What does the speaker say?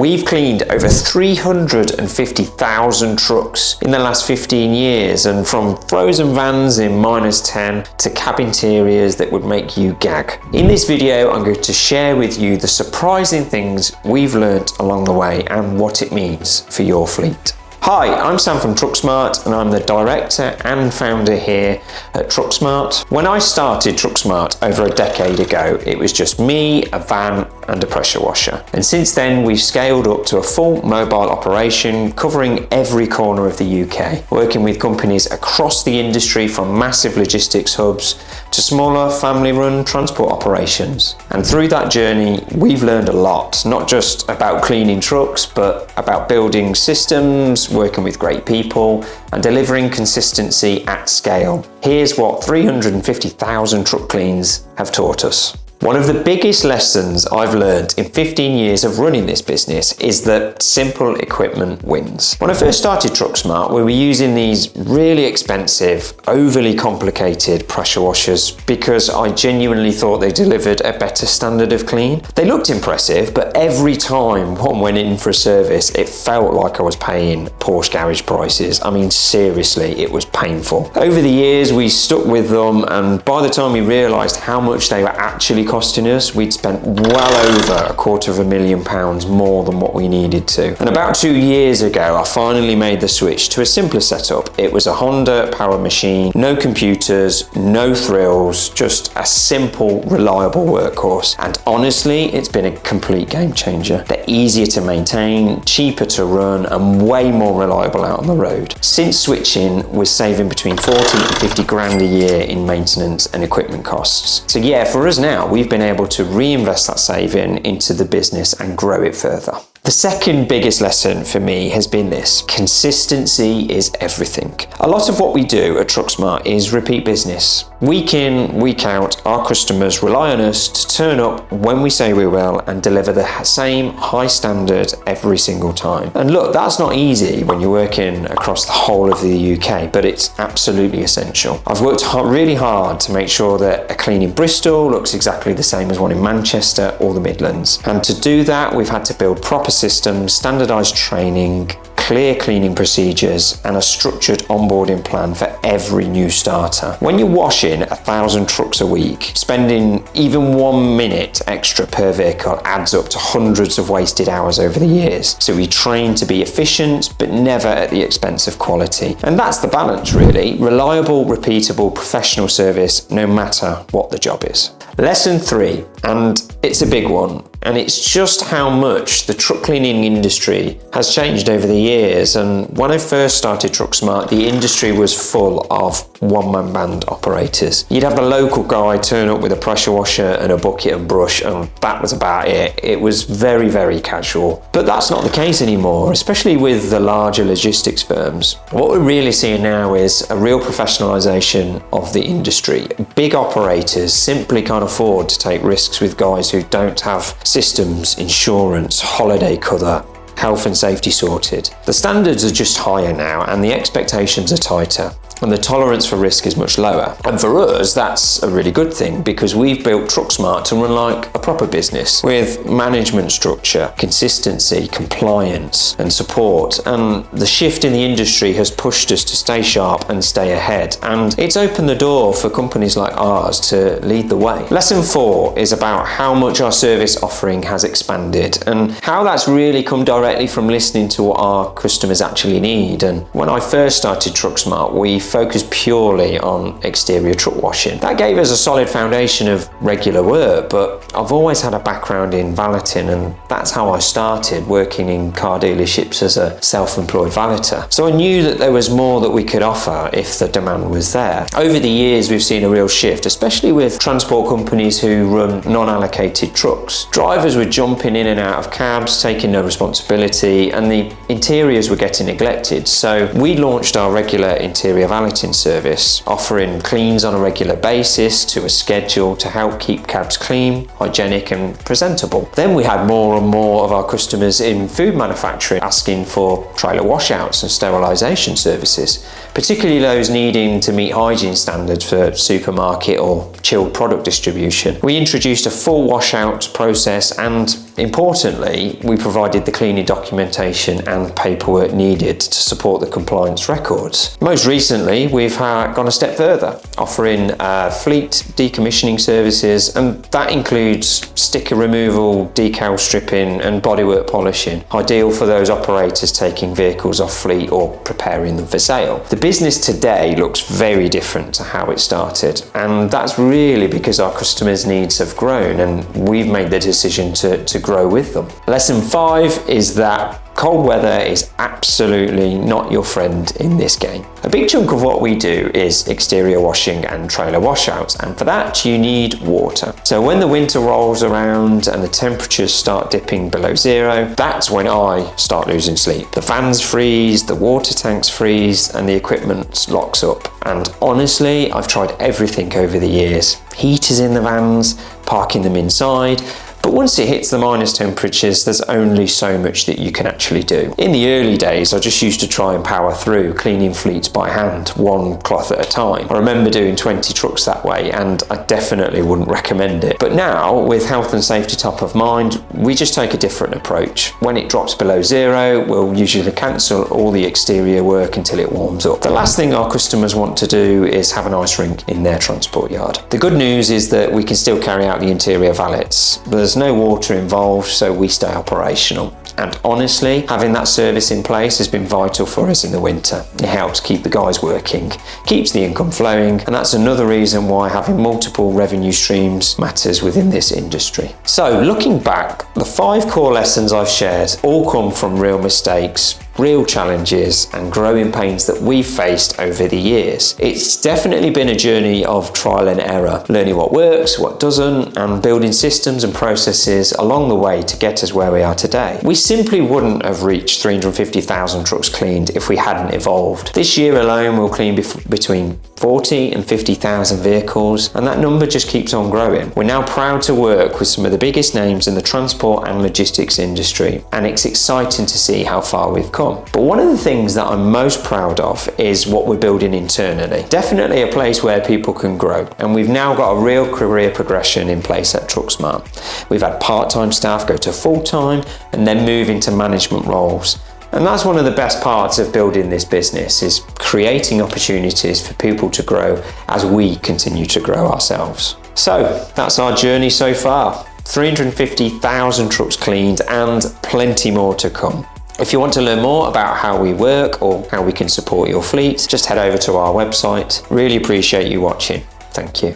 We've cleaned over 350,000 trucks in the last 15 years, and from frozen vans in -10 to cab interiors that would make you gag. In this video, I'm going to share with you the surprising things we've learnt along the way and what it means for your fleet. Hi, I'm Sam from TruckSmart and I'm the director and founder here at TruckSmart. When I started TruckSmart over a decade ago, it was just me, a van and a pressure washer. And since then, we've scaled up to a full mobile operation covering every corner of the UK, working with companies across the industry from massive logistics hubs to smaller family-run transport operations. And through that journey, we've learned a lot, not just about cleaning trucks, but about building systems, working with great people, and delivering consistency at scale. Here's what 350,000 truck cleans have taught us. One of the biggest lessons I've learned in 15 years of running this business is that simple equipment wins. When I first started TruckSmart, we were using these really expensive, overly complicated pressure washers because I genuinely thought they delivered a better standard of clean. They looked impressive, but every time one went in for a service, it felt like I was paying Porsche garage prices. I mean, seriously, it was painful. Over the years, we stuck with them, and by the time we realised how much they were actually costing us, we'd spent well over £250,000 more than what we needed to. And about 2 years ago, I finally made the switch to a simpler setup. It was a Honda power machine, no computers, no thrills, just a simple, reliable workhorse. And honestly, it's been a complete game changer. They're easier to maintain, cheaper to run, and way more reliable out on the road. Since switching, we're saving between 40 and 50 grand a year in maintenance and equipment costs. So yeah, for us now, we've been able to reinvest that saving into the business and grow it further. The second biggest lesson for me has been this: consistency is everything. A lot of what we do at TruckSmart is repeat business. Week in, week out, our customers rely on us to turn up when we say we will and deliver the same high standard every single time. And look, that's not easy when you're working across the whole of the UK, but it's absolutely essential. I've worked really hard to make sure that a clean in Bristol looks exactly the same as one in Manchester or the Midlands. And to do that, we've had to build proper systems, standardized training, clear cleaning procedures, and a structured onboarding plan for every new starter. When you're washing 1,000 trucks a week, spending even 1 minute extra per vehicle adds up to hundreds of wasted hours over the years. So we train to be efficient, but never at the expense of quality. And that's the balance, really. Reliable, repeatable, professional service, no matter what the job is. Lesson 3, and it's a big one, and it's just how much the truck cleaning industry has changed over the years. And when I first started TruckSmart, the industry was full of one-man band operators. You'd have the local guy turn up with a pressure washer and a bucket and brush, and that was about it. It was very, very casual. But that's not the case anymore, especially with the larger logistics firms. What we're really seeing now is a real professionalization of the industry. Big operators simply can't afford to take risks with guys who don't have systems, insurance, holiday cover, health and safety sorted. The standards are just higher now and the expectations are tighter, and the tolerance for risk is much lower. And for us, that's a really good thing because we've built TruckSmart to run like a proper business with management structure, consistency, compliance and support. And the shift in the industry has pushed us to stay sharp and stay ahead. And it's opened the door for companies like ours to lead the way. Lesson 4 is about how much our service offering has expanded and how that's really come directly from listening to what our customers actually need. And when I first started TruckSmart, we focused purely on exterior truck washing. That gave us a solid foundation of regular work, but I've always had a background in valeting, and that's how I started working in car dealerships as a self-employed valeter. So I knew that there was more that we could offer if the demand was there. Over the years, we've seen a real shift, especially with transport companies who run non-allocated trucks. Drivers were jumping in and out of cabs, taking no responsibility, and the interiors were getting neglected. So we launched our regular interior valeting service, offering cleans on a regular basis to a schedule to help keep cabs clean, hygienic and presentable. Then we had more and more of our customers in food manufacturing asking for trailer washouts and sterilisation services, particularly those needing to meet hygiene standards for supermarket or chilled product distribution. We introduced a full washout process and importantly, we provided the cleaning documentation and paperwork needed to support the compliance records. Most recently, we've gone a step further, offering fleet decommissioning services, and that includes sticker removal, decal stripping and bodywork polishing, ideal for those operators taking vehicles off fleet or preparing them for sale. The business today looks very different to how it started, and that's really because our customers' needs have grown and we've made the decision to grow with them. Lesson 5 is that cold weather is absolutely not your friend in this game. A big chunk of what we do is exterior washing and trailer washouts, and for that you need water. So when the winter rolls around and the temperatures start dipping below zero, that's when I start losing sleep. The fans freeze, the water tanks freeze, and the equipment locks up. And honestly, I've tried everything over the years. Heaters in the vans, parking them inside, but once it hits the minus temperatures, there's only so much that you can actually do. In the early days, I just used to try and power through, cleaning fleets by hand, one cloth at a time. I remember doing 20 trucks that way, and I definitely wouldn't recommend it. But now, with health and safety top of mind, we just take a different approach. When it drops below zero, we'll usually cancel all the exterior work until it warms up. The last thing our customers want to do is have an ice rink in their transport yard. The good news is that we can still carry out the interior valets. There's no water involved, so we stay operational. And honestly, having that service in place has been vital for us in the winter. It helps keep the guys working, keeps the income flowing, and that's another reason why having multiple revenue streams matters within this industry. So looking back, the 5 core lessons I've shared all come from real mistakes, real challenges and growing pains that we've faced over the years. It's definitely been a journey of trial and error, learning what works, what doesn't, and building systems and processes along the way to get us where we are today. We simply wouldn't have reached 350,000 trucks cleaned if we hadn't evolved. This year alone, we'll clean between 40 and 50,000 vehicles, and that number just keeps on growing. We're now proud to work with some of the biggest names in the transport and logistics industry, and it's exciting to see how far we've come. But one of the things that I'm most proud of is what we're building internally. Definitely a place where people can grow, and we've now got a real career progression in place at TruckSmart. We've had part-time staff go to full-time and then move into management roles. And that's one of the best parts of building this business, is creating opportunities for people to grow as we continue to grow ourselves. So that's our journey so far. 350,000 trucks cleaned and plenty more to come. If you want to learn more about how we work or how we can support your fleet, just head over to our website. Really appreciate you watching. Thank you.